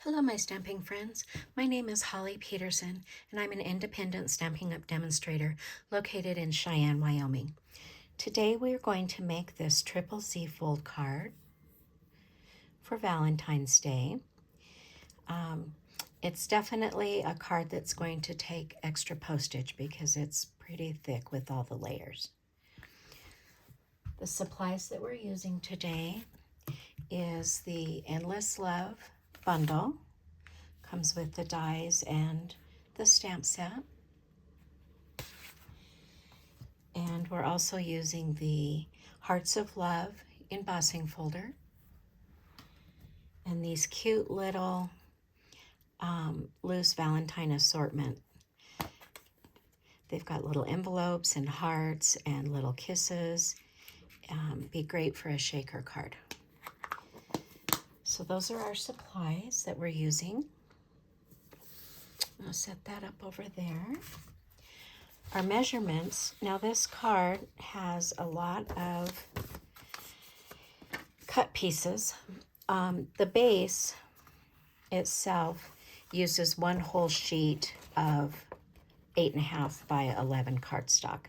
Hello, my stamping friends. My name is Holly Peterson, and I'm an independent Stampin' Up! Demonstrator located in Cheyenne, Wyoming. Today we are going to make this triple Z fold card for Valentine's Day. It's definitely a card that's going to take extra postage because it's pretty thick with all the layers. The supplies that we're using today is the Endless Love bundle. Comes with the dies and the stamp set. And we're also using the Hearts of Love embossing folder. And these cute little loose Valentine assortment. They've got little envelopes and hearts and little kisses. Be great for a shaker card. So those are our supplies that we're using. I'll set that up over there. Our measurements. Now this card has a lot of cut pieces. The base itself uses one whole sheet of 8.5 by 11 cardstock.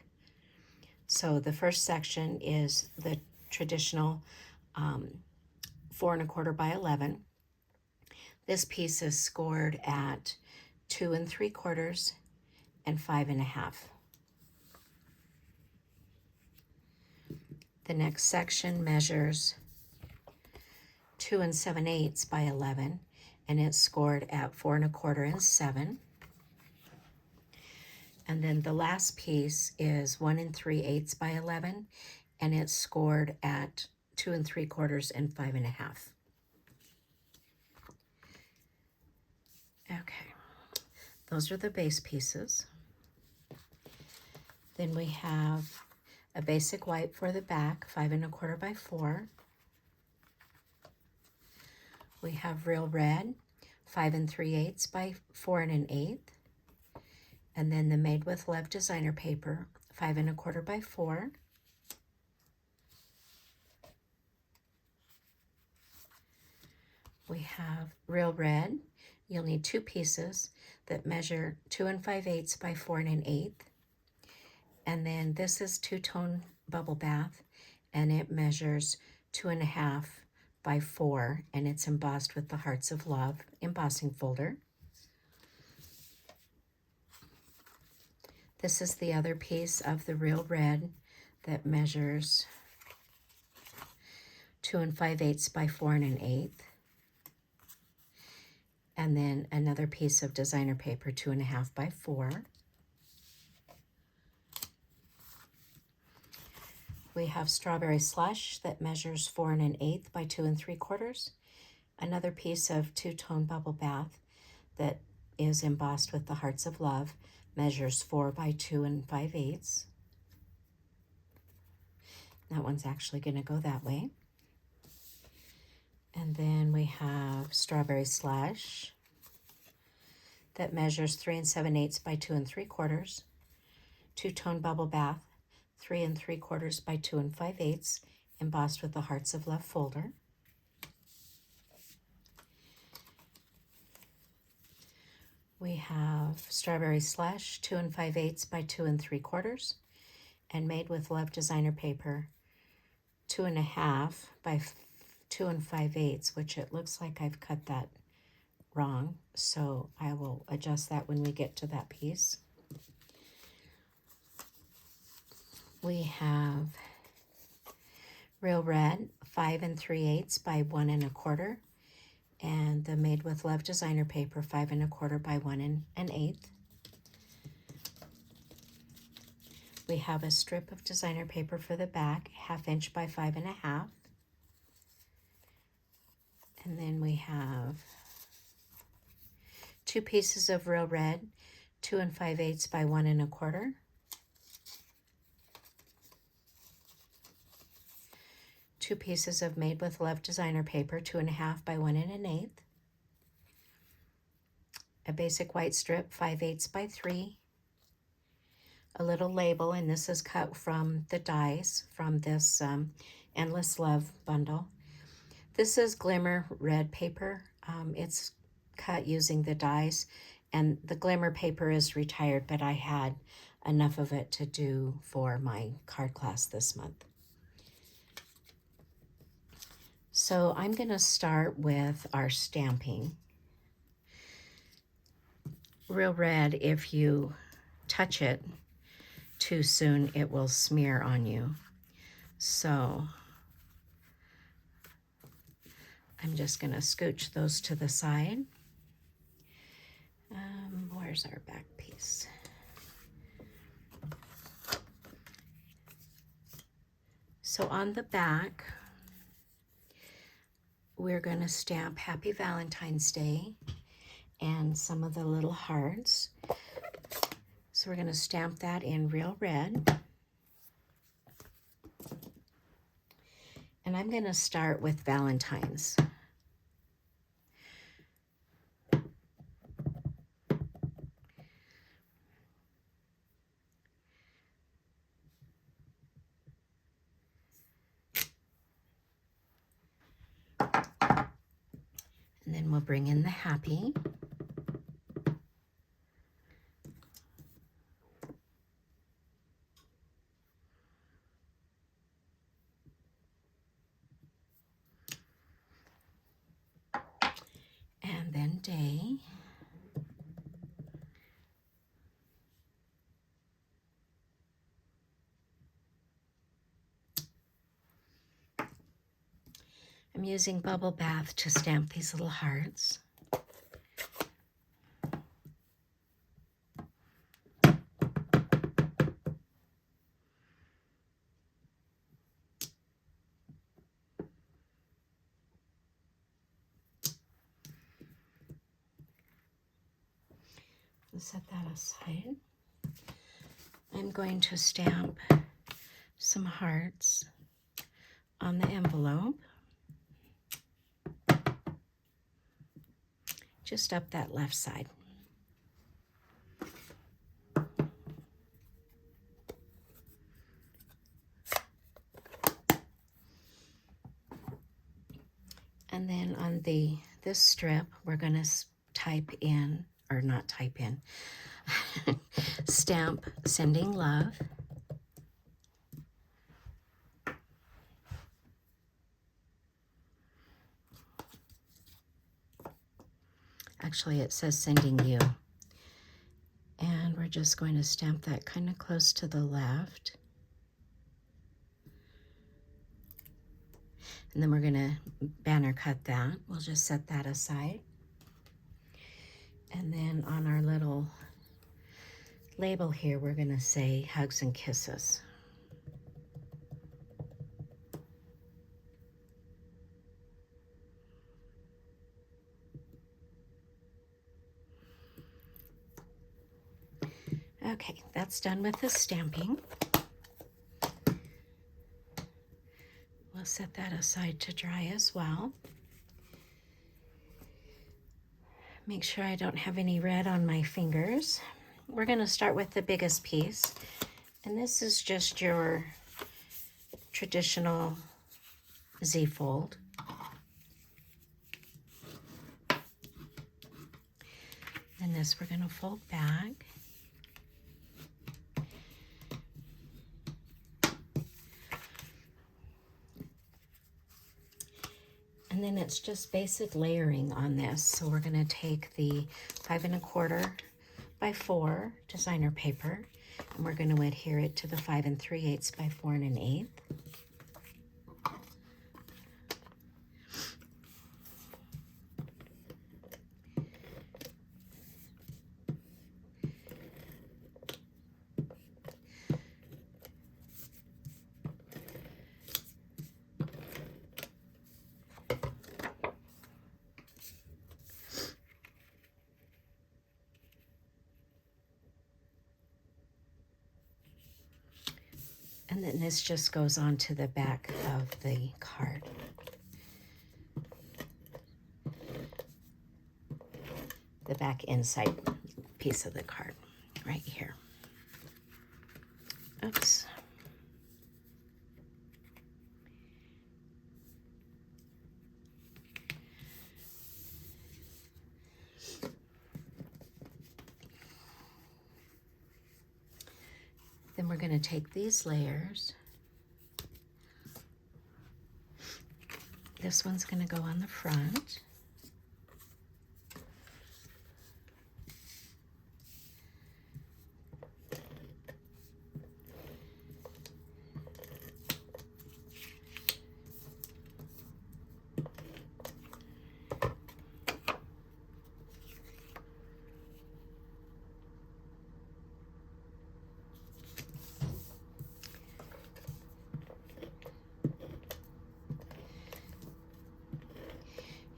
So the first section is the traditional 4 1/4 by 11. This piece is scored at 2 3/4 and 5 1/2. The next section measures 2 7/8 by 11, and it's scored at 4 1/4 and 7. And then the last piece is 1 3/8 by 11, and it's scored at 2 3/4 and 5 1/2. Okay, those are the base pieces. Then we have a basic white for the back, 5 1/4 by 4. We have real red, 5 3/8 by 4 1/8. And then the Made with Love designer paper, 5 1/4 by 4. We have real red. You'll need 2 pieces that measure 2 5/8 by 4 1/8. And then this is two-tone bubble bath, and it measures 2 1/2 by 4, and it's embossed with the Hearts of Love embossing folder. This is the other piece of the real red that measures 2 5/8 by 4 1/8. And then another piece of designer paper, 2 1/2 by 4. We have strawberry slush that measures 4 1/8 by 2 3/4. Another piece of two-tone bubble bath that is embossed with the Hearts of Love, measures 4 by 2 5/8. That one's actually going to go that way. And then we have strawberry slush that measures 3 7/8 by 2 3/4. Two-tone bubble bath, 3 3/4 by 2 5/8, embossed with the Hearts of Love folder. We have strawberry slush, 2 5/8 by 2 3/4, and Made with Love designer paper, 2 1/2 by 2 5/8, which it looks like I've cut that wrong, so I will adjust that when we get to that piece. We have real red, 5 3/8 by 1 1/4, and the Made with Love designer paper, 5 1/4 by 1 1/8. We have a strip of designer paper for the back, 1/2 inch by 5 1/2. And then we have 2 pieces of real red, 2 5/8 by 1 1/4. 2 pieces of Made with Love designer paper, 2 1/2 by 1 1/8. A basic white strip, 5/8 by 3. A little label, and this is cut from the dies from this Endless Love bundle. This is Glimmer red paper. It's cut using the dies, and the glimmer paper is retired, but I had enough of it to do for my card class this month. So I'm going to start with our stamping. Real Red, if you touch it too soon, it will smear on you. So I'm just going to scooch those to the side. Where's our back piece? So on the back, we're going to stamp Happy Valentine's Day and some of the little hearts. So we're going to stamp that in Real Red. And I'm going to start with Valentine's. And then we'll bring in the Happy. And then Day. I'm using Bubble Bath to stamp these little hearts. Set that aside. I'm going to stamp some hearts on the envelope. Just up that left side. And then on this strip, we're going to type in, or not type in, stamp Sending Love. Actually, it says Sending You. And we're just going to stamp that kind of close to the left. And then we're going to banner cut that. We'll just set that aside. And then on our little label here, we're going to say Hugs and Kisses. Okay, that's done with the stamping. We'll set that aside to dry as well. Make sure I don't have any red on my fingers. We're going to start with the biggest piece. And this is just your traditional Z-fold. And this we're going to fold back. And then it's just basic layering on this. So we're going to take the 5 1/4 by 4 designer paper, and we're going to adhere it to the 5 3/8 by 4 1/8. And then this just goes on to the back of the card. The back inside piece of the card, right here. Oops. Then we're going to take these layers. This one's going to go on the front.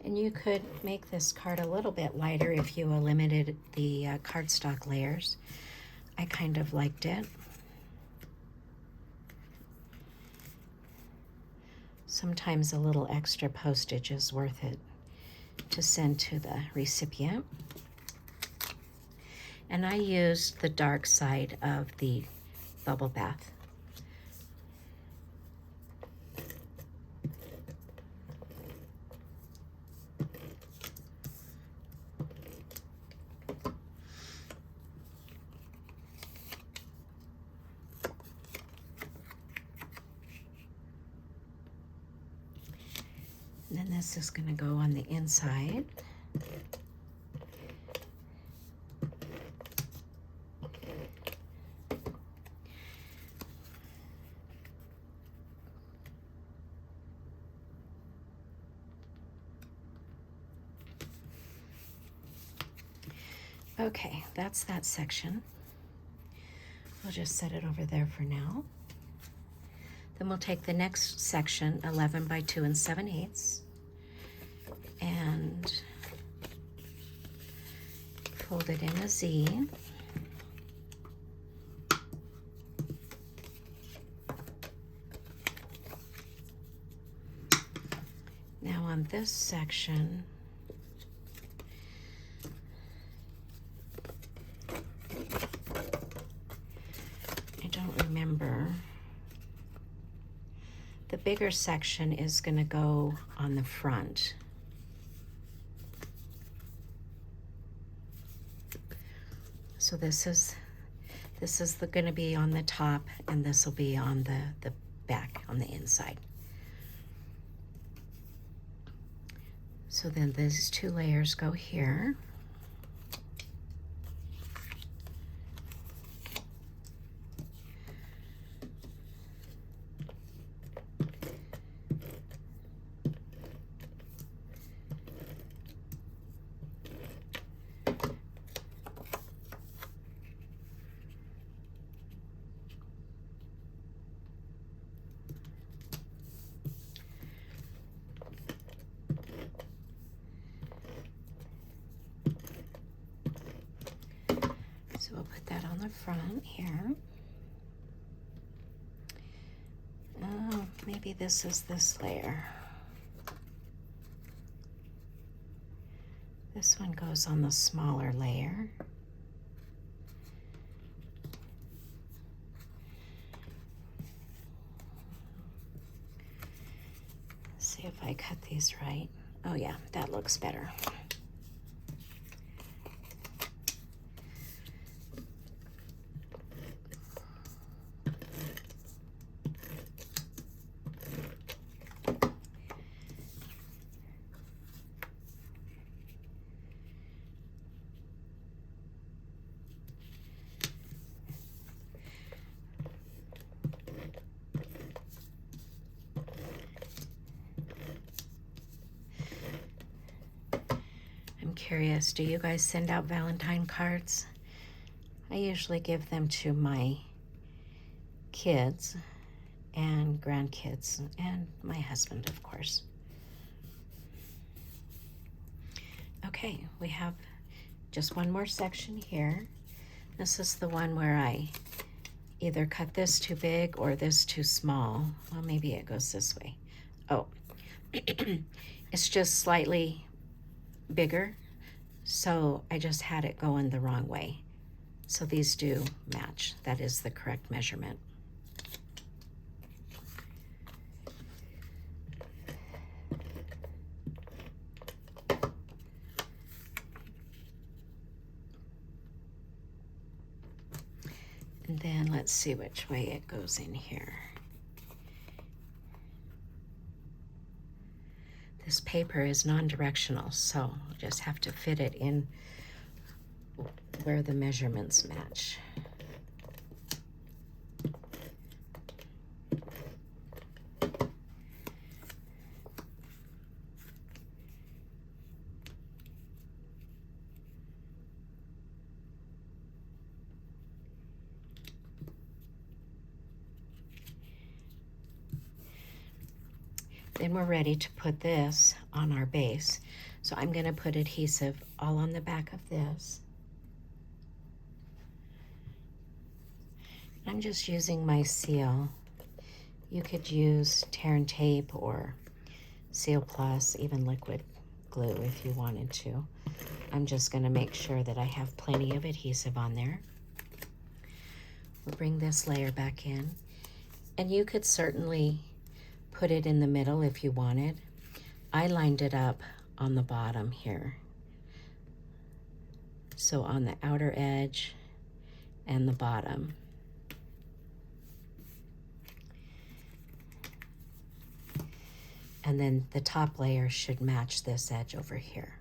And you could make this card a little bit lighter if you eliminated the cardstock layers. I kind of liked it. Sometimes a little extra postage is worth it to send to the recipient. And I used the dark side of the bubble bath. And then this is going to go on the inside. Okay, that's that section. We'll just set it over there for now. Then we'll take the next section, 11 by 2 7/8, and fold it in a Z. Now on this section, I don't remember. The bigger section is going to go on the front. So this is going to be on the top, and this will be on the back, on the inside. So then these two layers go here. So we'll put that on the front here. Oh, maybe this is this layer. This one goes on the smaller layer. Let's see if I cut these right. Oh yeah, that looks better. Curious, do you guys send out Valentine cards? I usually give them to my kids and grandkids and my husband, of course. Okay, we have just one more section here. This is the one where I either cut this too big or this too small. Well, maybe it goes this way. Oh, it's just slightly bigger. So I just had it going the wrong way. So these do match. That is the correct measurement. And then let's see which way it goes in here. This paper is non-directional, so you just have to fit it in where the measurements match. Then we're ready to put this on our base. So I'm going to put adhesive all on the back of this. I'm just using my seal. You could use tear and tape or Seal Plus, even liquid glue if you wanted to. I'm just going to make sure that I have plenty of adhesive on there. We'll bring this layer back in. And you could certainly put it in the middle if you wanted. I lined it up on the bottom here. So on the outer edge and the bottom. And then the top layer should match this edge over here.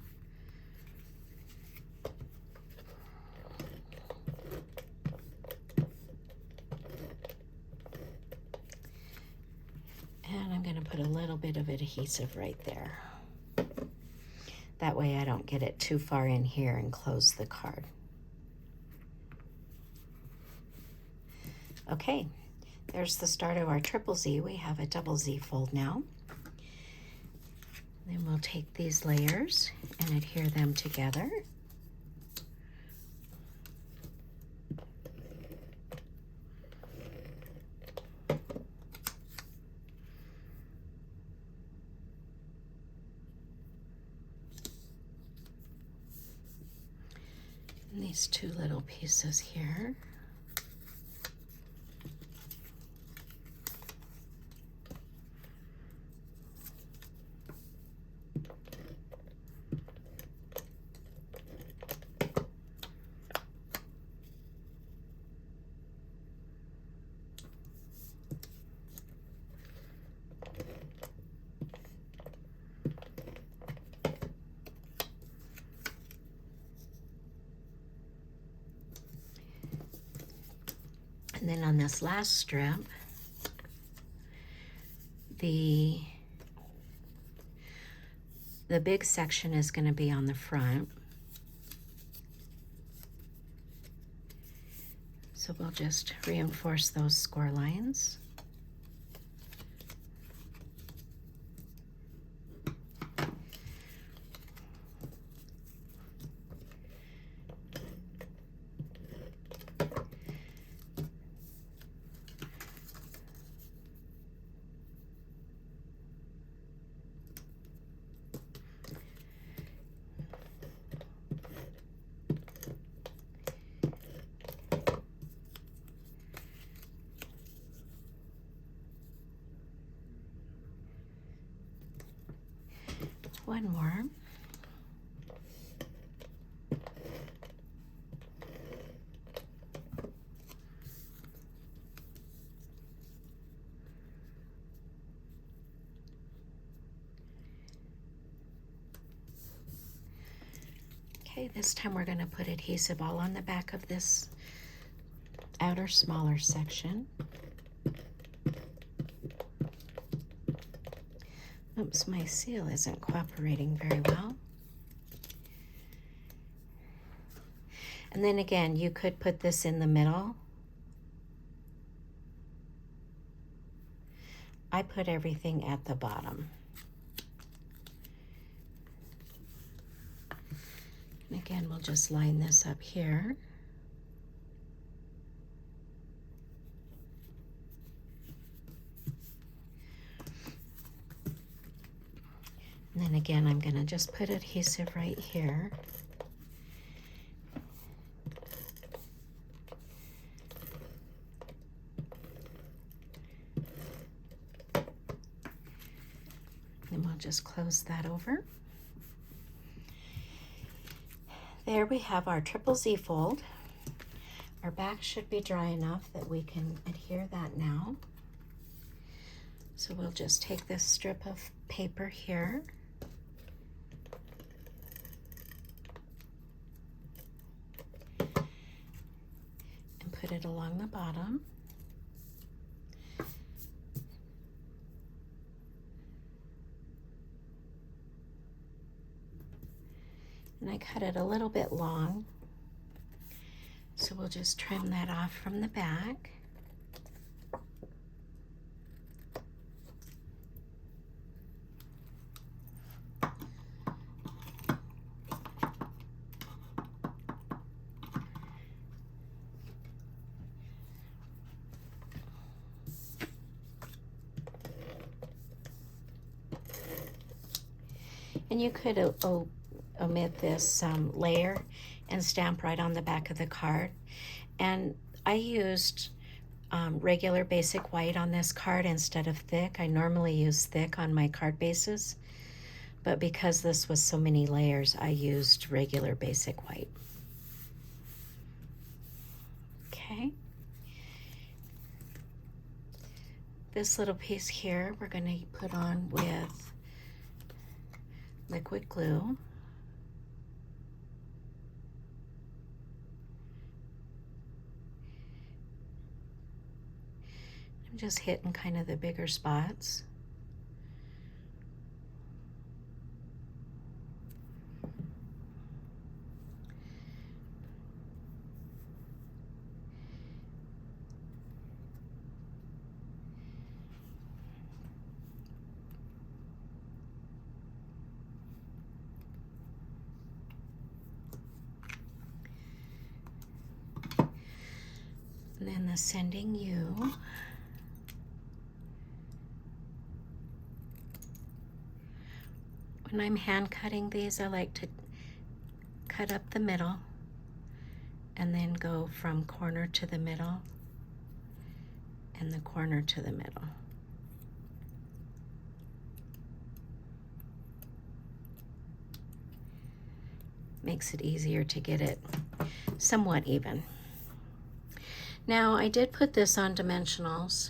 And I'm going to put a little bit of adhesive right there. That way I don't get it too far in here and close the card. Okay, there's the start of our triple Z. We have a double Z fold now. Then we'll take these layers and adhere them together. And these two little pieces here. And then on this last strip, the big section is going to be on the front. So we'll just reinforce those score lines. One more. Okay, this time we're going to put adhesive all on the back of this outer smaller section. Oops, my seal isn't cooperating very well. And then again, you could put this in the middle. I put everything at the bottom. And again, we'll just line this up here. And then again, I'm going to just put adhesive right here. And we'll just close that over. There we have our triple Z fold. Our back should be dry enough that we can adhere that now. So we'll just take this strip of paper here and put it along the bottom. And I cut it a little bit long, so we'll just trim that off from the back. And you could omit this layer and stamp right on the back of the card. And I used regular basic white on this card instead of thick. I normally use thick on my card bases, but because this was so many layers, I used regular basic white. Okay. This little piece here we're going to put on with liquid glue. I'm just hitting kind of the bigger spots. And then the sending you. When I'm hand cutting these, I like to cut up the middle and then go from corner to the middle and the corner to the middle. Makes it easier to get it somewhat even. Now, I did put this on dimensionals,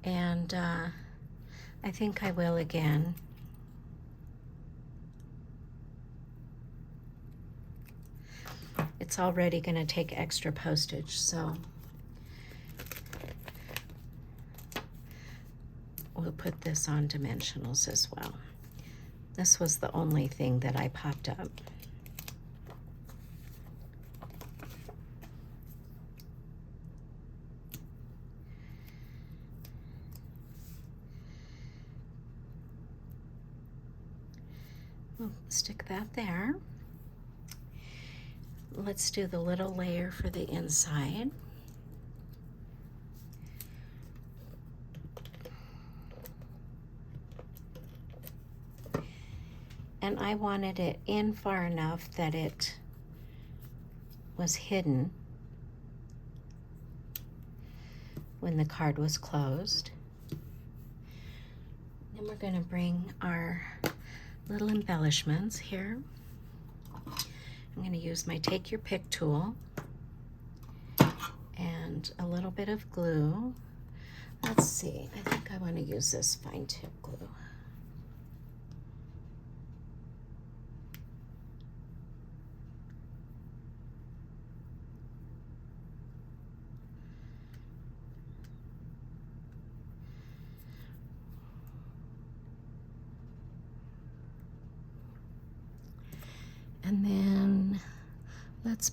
and I think I will again. It's already going to take extra postage, so we'll put this on dimensionals as well. This was the only thing that I popped up. We'll stick that there. Let's do the little layer for the inside. And I wanted it in far enough that it was hidden when the card was closed. Then we're going to bring our little embellishments here. I'm going to use my Take Your Pick tool and a little bit of glue. Let's see, I think I want to use this fine tip glue. And then let's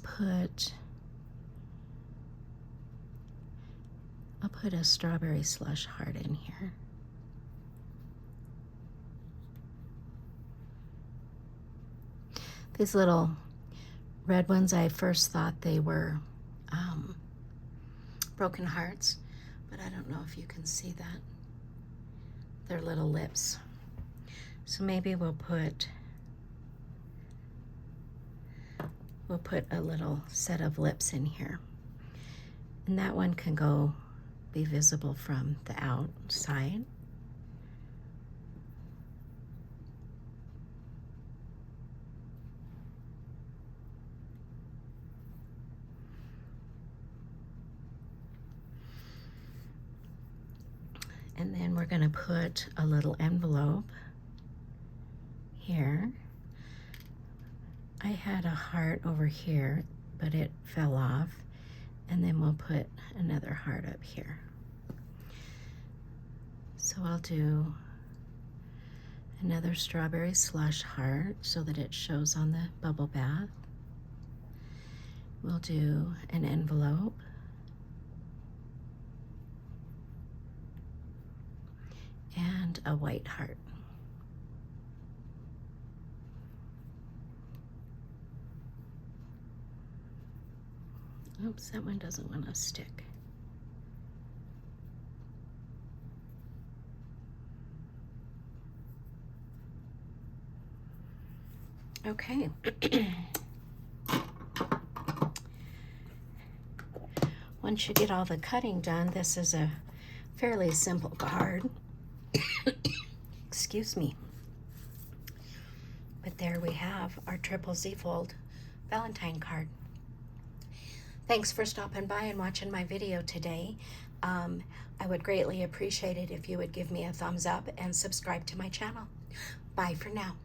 I'll put a strawberry slush heart in here. These little red ones, I first thought they were broken hearts, but I don't know if you can see that. They're little lips. So maybe we'll put a little set of lips in here. And that one can be visible from the outside. And then we're going to put a little envelope here. I had a heart over here, but it fell off. And then we'll put another heart up here. So I'll do another strawberry slush heart so that it shows on the bubble bath. We'll do an envelope. And a white heart. Oops, that one doesn't want to stick. Okay. Once you get all the cutting done, this is a fairly simple card. Excuse me. But there we have our triple Z fold Valentine card. Thanks for stopping by and watching my video today. I would greatly appreciate it if you would give me a thumbs up and subscribe to my channel. Bye for now.